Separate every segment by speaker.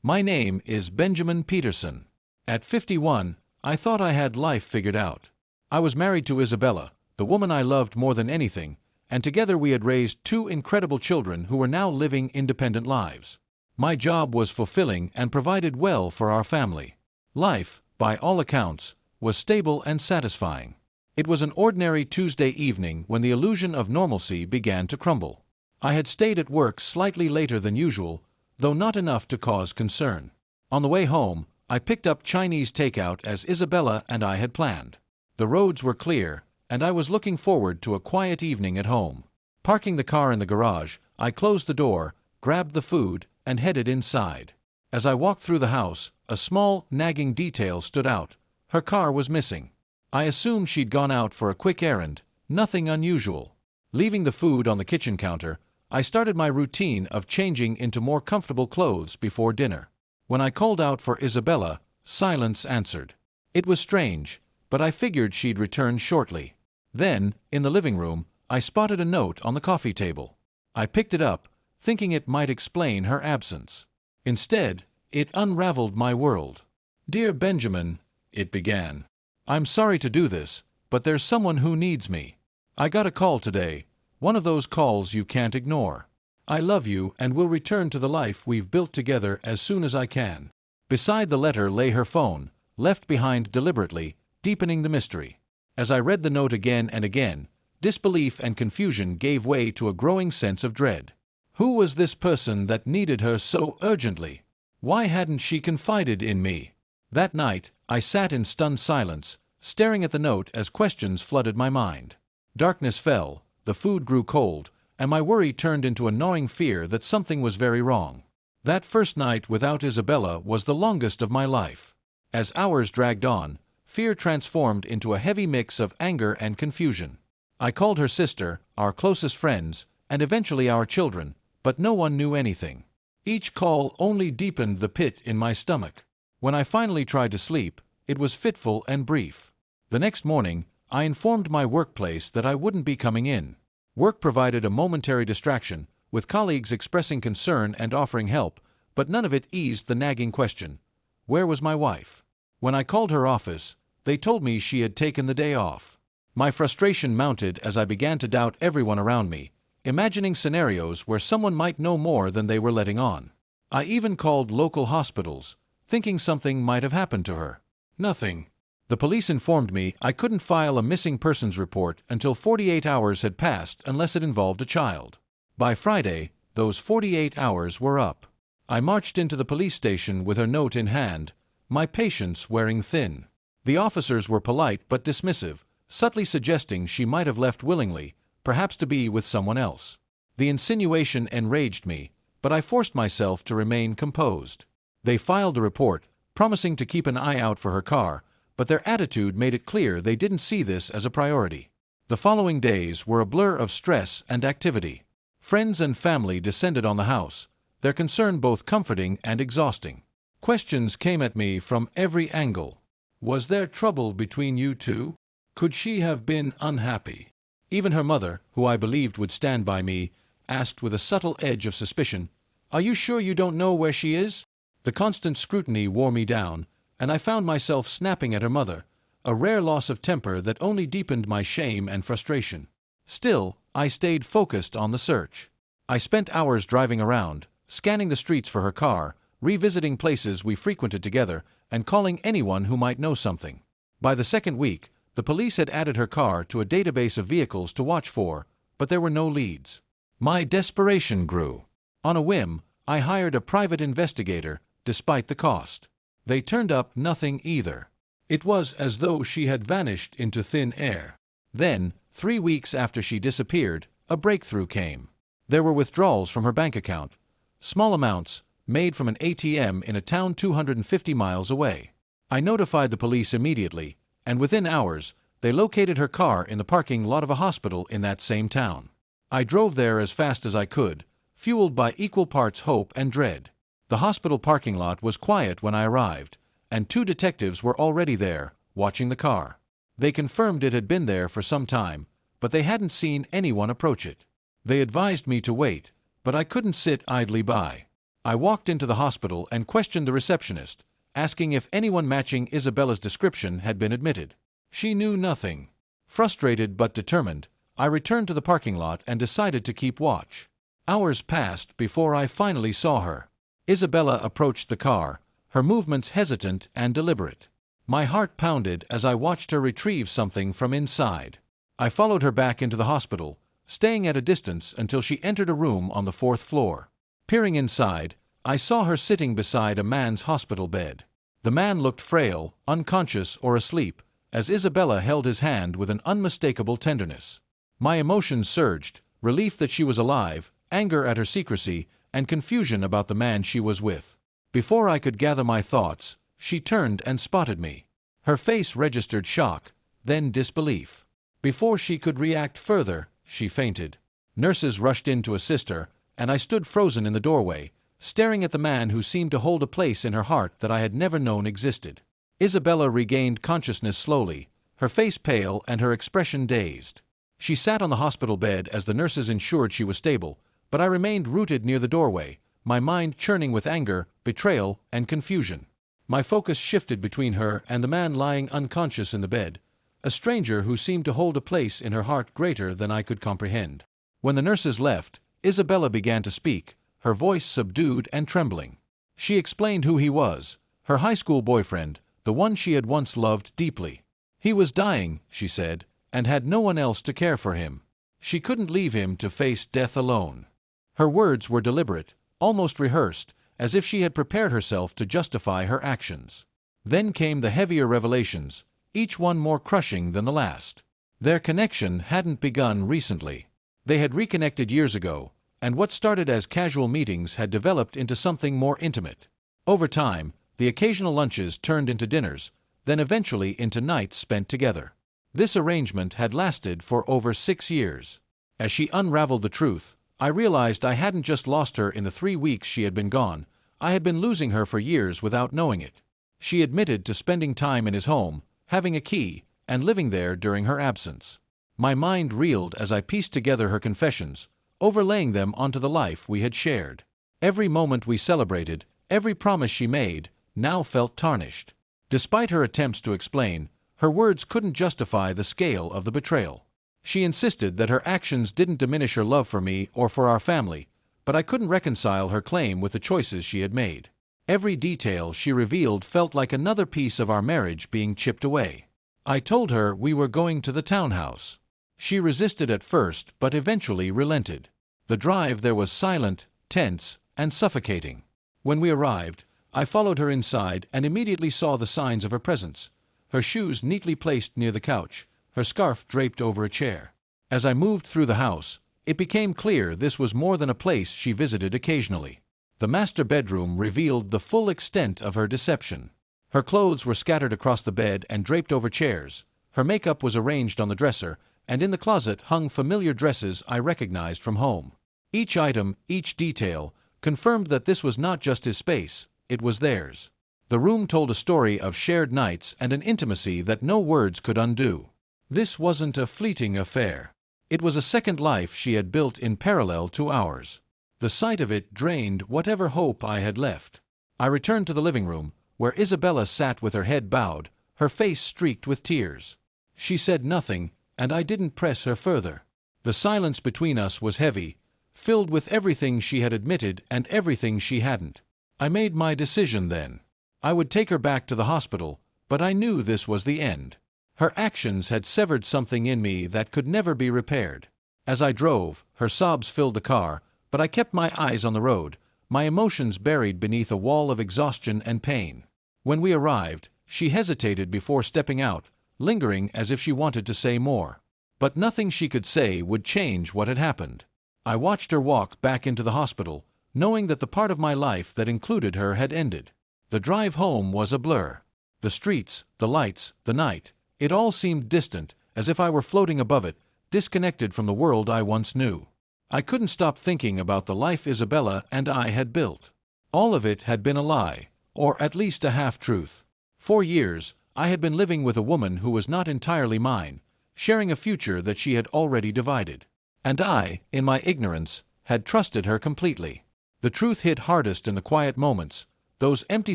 Speaker 1: My name is Benjamin Peterson. At 51, I thought I had life figured out. I was married to Isabella, the woman I loved more than anything, and together we had raised two incredible children who were now living independent lives. My job was fulfilling and provided well for our family. Life, by all accounts, was stable and satisfying. It was an ordinary Tuesday evening when the illusion of normalcy began to crumble. I had stayed at work slightly later than usual, though not enough to cause concern. On the way home, I picked up Chinese takeout as Isabella and I had planned. The roads were clear, and I was looking forward to a quiet evening at home. Parking the car in the garage, I closed the door, grabbed the food, and headed inside. As I walked through the house, a small, nagging detail stood out. Her car was missing. I assumed she'd gone out for a quick errand, nothing unusual. Leaving the food on the kitchen counter, I started my routine of changing into more comfortable clothes before dinner. When I called out for Isabella, silence answered. It was strange, but I figured she'd return shortly. Then, in the living room, I spotted a note on the coffee table. I picked it up, thinking it might explain her absence. Instead, it unraveled my world. "Dear Benjamin," it began. "I'm sorry to do this, but there's someone who needs me. I got a call today, one of those calls you can't ignore. I love you and will return to the life we've built together as soon as I can." Beside the letter lay her phone, left behind deliberately, deepening the mystery. As I read the note again and again, disbelief and confusion gave way to a growing sense of dread. Who was this person that needed her so urgently? Why hadn't she confided in me? That night, I sat in stunned silence, staring at the note as questions flooded my mind. Darkness fell, the food grew cold, and my worry turned into a gnawing fear that something was very wrong. That first night without Isabella was the longest of my life. As hours dragged on, fear transformed into a heavy mix of anger and confusion. I called her sister, our closest friends, and eventually our children, but no one knew anything. Each call only deepened the pit in my stomach. When I finally tried to sleep, it was fitful and brief. The next morning, I informed my workplace that I wouldn't be coming in. Work provided a momentary distraction, with colleagues expressing concern and offering help, but none of it eased the nagging question: where was my wife? When I called her office, they told me she had taken the day off. My frustration mounted as I began to doubt everyone around me, imagining scenarios where someone might know more than they were letting on. I even called local hospitals, thinking something might have happened to her. Nothing. The police informed me I couldn't file a missing persons report until 48 hours had passed unless it involved a child. By Friday, those 48 hours were up. I marched into the police station with her note in hand, my patience wearing thin. The officers were polite but dismissive, subtly suggesting she might have left willingly, perhaps to be with someone else. The insinuation enraged me, but I forced myself to remain composed. They filed a report, promising to keep an eye out for her car, but their attitude made it clear they didn't see this as a priority. The following days were a blur of stress and activity. Friends and family descended on the house, their concern both comforting and exhausting. Questions came at me from every angle. Was there trouble between you two? Could she have been unhappy? Even her mother, who I believed would stand by me, asked with a subtle edge of suspicion, "Are you sure you don't know where she is?" The constant scrutiny wore me down, and I found myself snapping at her mother, a rare loss of temper that only deepened my shame and frustration. Still, I stayed focused on the search. I spent hours driving around, scanning the streets for her car, revisiting places we frequented together, and calling anyone who might know something. By the second week, the police had added her car to a database of vehicles to watch for, but there were no leads. My desperation grew. On a whim, I hired a private investigator, despite the cost. They turned up nothing either. It was as though she had vanished into thin air. Then, 3 weeks after she disappeared, a breakthrough came. There were withdrawals from her bank account, small amounts, made from an ATM in a town 250 miles away. I notified the police immediately, and within hours, they located her car in the parking lot of a hospital in that same town. I drove there as fast as I could, fueled by equal parts hope and dread. The hospital parking lot was quiet when I arrived, and 2 detectives were already there, watching the car. They confirmed it had been there for some time, but they hadn't seen anyone approach it. They advised me to wait, but I couldn't sit idly by. I walked into the hospital and questioned the receptionist, asking if anyone matching Isabella's description had been admitted. She knew nothing. Frustrated but determined, I returned to the parking lot and decided to keep watch. Hours passed before I finally saw her. Isabella approached the car, her movements hesitant and deliberate. My heart pounded as I watched her retrieve something from inside. I followed her back into the hospital, staying at a distance until she entered a room on the 4th floor. Peering inside, I saw her sitting beside a man's hospital bed. The man looked frail, unconscious or asleep, as Isabella held his hand with an unmistakable tenderness. My emotions surged, relief that she was alive, anger at her secrecy, and confusion about the man she was with. Before I could gather my thoughts, she turned and spotted me. Her face registered shock, then disbelief. Before she could react further, she fainted. Nurses rushed in to assist her, and I stood frozen in the doorway, staring at the man who seemed to hold a place in her heart that I had never known existed. Isabella regained consciousness slowly, her face pale and her expression dazed. She sat on the hospital bed as the nurses ensured she was stable, but I remained rooted near the doorway, my mind churning with anger, betrayal, and confusion. My focus shifted between her and the man lying unconscious in the bed, a stranger who seemed to hold a place in her heart greater than I could comprehend. When the nurses left, Isabella began to speak, her voice subdued and trembling. She explained who he was, her high school boyfriend, the one she had once loved deeply. He was dying, she said, and had no one else to care for him. She couldn't leave him to face death alone. Her words were deliberate, almost rehearsed, as if she had prepared herself to justify her actions. Then came the heavier revelations, each one more crushing than the last. Their connection hadn't begun recently. They had reconnected years ago, and what started as casual meetings had developed into something more intimate. Over time, the occasional lunches turned into dinners, then eventually into nights spent together. This arrangement had lasted for over 6 years. As she unraveled the truth, I realized I hadn't just lost her in the 3 weeks she had been gone, I had been losing her for years without knowing it. She admitted to spending time in his home, having a key, and living there during her absence. My mind reeled as I pieced together her confessions, overlaying them onto the life we had shared. Every moment we celebrated, every promise she made, now felt tarnished. Despite her attempts to explain, her words couldn't justify the scale of the betrayal. She insisted that her actions didn't diminish her love for me or for our family, but I couldn't reconcile her claim with the choices she had made. Every detail she revealed felt like another piece of our marriage being chipped away. I told her we were going to the townhouse. She resisted at first but eventually relented. The drive there was silent, tense, and suffocating. When we arrived, I followed her inside and immediately saw the signs of her presence. Her shoes neatly placed near the couch, her scarf draped over a chair. As I moved through the house, it became clear this was more than a place she visited occasionally. The master bedroom revealed the full extent of her deception. Her clothes were scattered across the bed and draped over chairs, her makeup was arranged on the dresser, and in the closet hung familiar dresses I recognized from home. Each item, each detail, confirmed that this was not just his space, it was theirs. The room told a story of shared nights and an intimacy that no words could undo. This wasn't a fleeting affair. It was a second life she had built in parallel to ours. The sight of it drained whatever hope I had left. I returned to the living room, where Isabella sat with her head bowed, her face streaked with tears. She said nothing, and I didn't press her further. The silence between us was heavy, filled with everything she had admitted and everything she hadn't. I made my decision then. I would take her back to the hospital, but I knew this was the end. Her actions had severed something in me that could never be repaired. As I drove, her sobs filled the car, but I kept my eyes on the road, my emotions buried beneath a wall of exhaustion and pain. When we arrived, she hesitated before stepping out, lingering as if she wanted to say more. But nothing she could say would change what had happened. I watched her walk back into the hospital, knowing that the part of my life that included her had ended. The drive home was a blur. The streets, the lights, the night, it all seemed distant, as if I were floating above it, disconnected from the world I once knew. I couldn't stop thinking about the life Isabella and I had built. All of it had been a lie, or at least a half-truth. For years, I had been living with a woman who was not entirely mine, sharing a future that she had already divided. And I, in my ignorance, had trusted her completely. The truth hit hardest in the quiet moments, those empty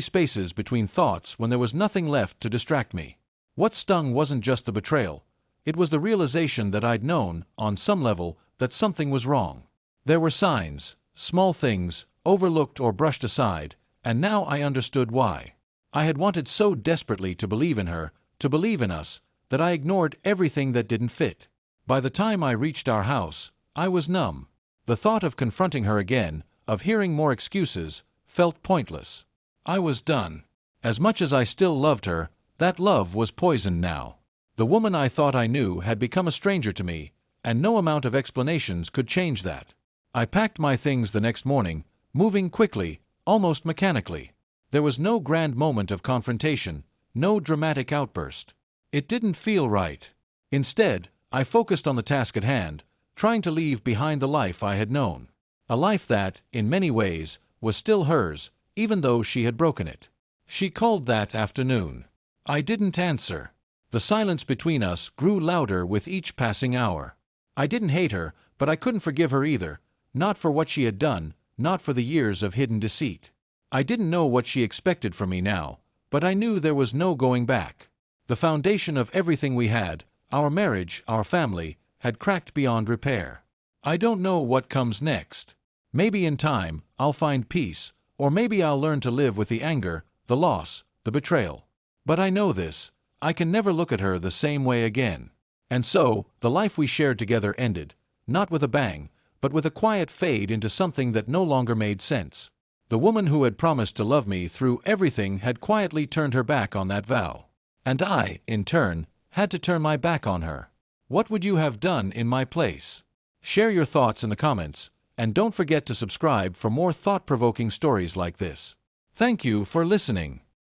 Speaker 1: spaces between thoughts when there was nothing left to distract me. What stung wasn't just the betrayal. It was the realization that I'd known, on some level, that something was wrong. There were signs, small things, overlooked or brushed aside, and now I understood why. I had wanted so desperately to believe in her, to believe in us, that I ignored everything that didn't fit. By the time I reached our house, I was numb. The thought of confronting her again, of hearing more excuses, felt pointless. I was done. As much as I still loved her, that love was poisoned now. The woman I thought I knew had become a stranger to me, and no amount of explanations could change that. I packed my things the next morning, moving quickly, almost mechanically. There was no grand moment of confrontation, no dramatic outburst. It didn't feel right. Instead, I focused on the task at hand, trying to leave behind the life I had known. A life that, in many ways, was still hers, even though she had broken it. She called that afternoon. I didn't answer. The silence between us grew louder with each passing hour. I didn't hate her, but I couldn't forgive her either, not for what she had done, not for the years of hidden deceit. I didn't know what she expected from me now, but I knew there was no going back. The foundation of everything we had, our marriage, our family, had cracked beyond repair. I don't know what comes next. Maybe in time, I'll find peace, or maybe I'll learn to live with the anger, the loss, the betrayal. But I know this, I can never look at her the same way again. And so, the life we shared together ended, not with a bang, but with a quiet fade into something that no longer made sense. The woman who had promised to love me through everything had quietly turned her back on that vow. And I, in turn, had to turn my back on her. What would you have done in my place? Share your thoughts in the comments, and don't forget to subscribe for more thought-provoking stories like this. Thank you for listening.